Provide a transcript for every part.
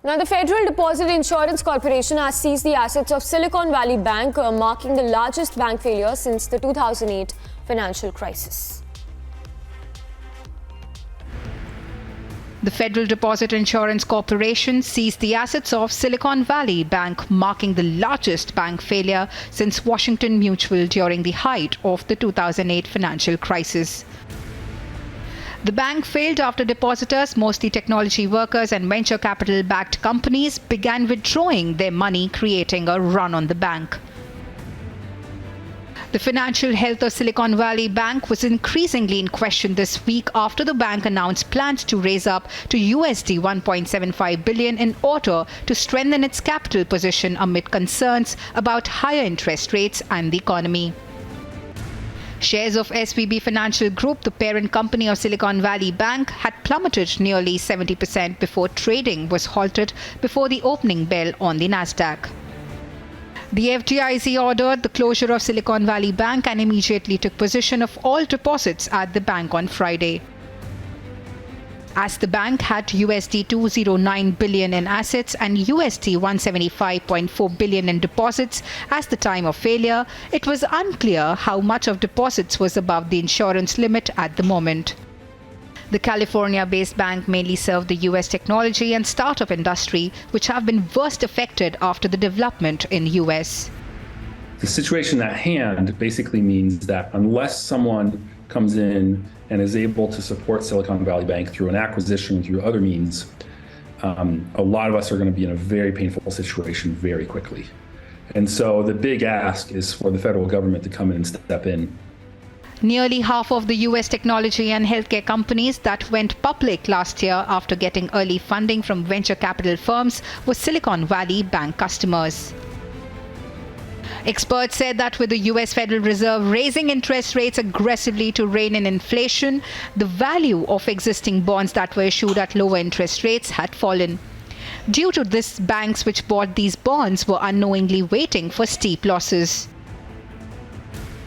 Now, the Federal Deposit Insurance Corporation has seized the assets of Silicon Valley Bank, marking the largest bank failure since the 2008 financial crisis. The Federal Deposit Insurance Corporation seized the assets of Silicon Valley Bank, marking the largest bank failure since Washington Mutual during the height of the 2008 financial crisis. The bank failed after depositors, mostly technology workers and venture capital-backed companies, began withdrawing their money, creating a run on the bank. The financial health of Silicon Valley Bank was increasingly in question this week after the bank announced plans to raise up to USD 1.75 billion in order to strengthen its capital position amid concerns about higher interest rates and the economy. Shares of SVB Financial Group, the parent company of Silicon Valley Bank, had plummeted nearly 70% before trading was halted before the opening bell on the Nasdaq. The FDIC ordered the closure of Silicon Valley Bank and immediately took possession of all deposits at the bank on Friday. As the bank had USD 209 billion in assets and USD 175.4 billion in deposits at the time of failure, it was unclear how much of deposits was above the insurance limit at the moment. The California-based bank mainly served the US technology and startup industry, which have been worst affected after the development in the US. The situation at hand basically means that unless someone comes in and is able to support Silicon Valley Bank through an acquisition, through other means, a lot of us are going to be in a very painful situation very quickly. And so the big ask is for the federal government to come in and step in. Nearly half of the US technology and healthcare companies that went public last year after getting early funding from venture capital firms were Silicon Valley Bank customers. Experts said that with the US Federal Reserve raising interest rates aggressively to rein in inflation, the value of existing bonds that were issued at lower interest rates had fallen. Due to this, banks which bought these bonds were unknowingly waiting for steep losses.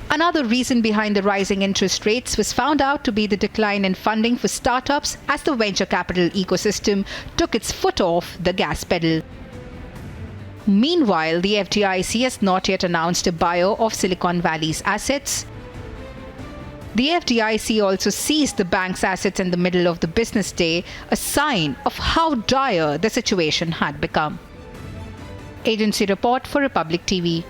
Another reason behind the rising interest rates was found out to be the decline in funding for startups as the venture capital ecosystem took its foot off the gas pedal. Meanwhile, the FDIC has not yet announced a buyer of Silicon Valley's assets. The FDIC also seized the bank's assets in the middle of the business day, a sign of how dire the situation had become. Agency report for Republic TV.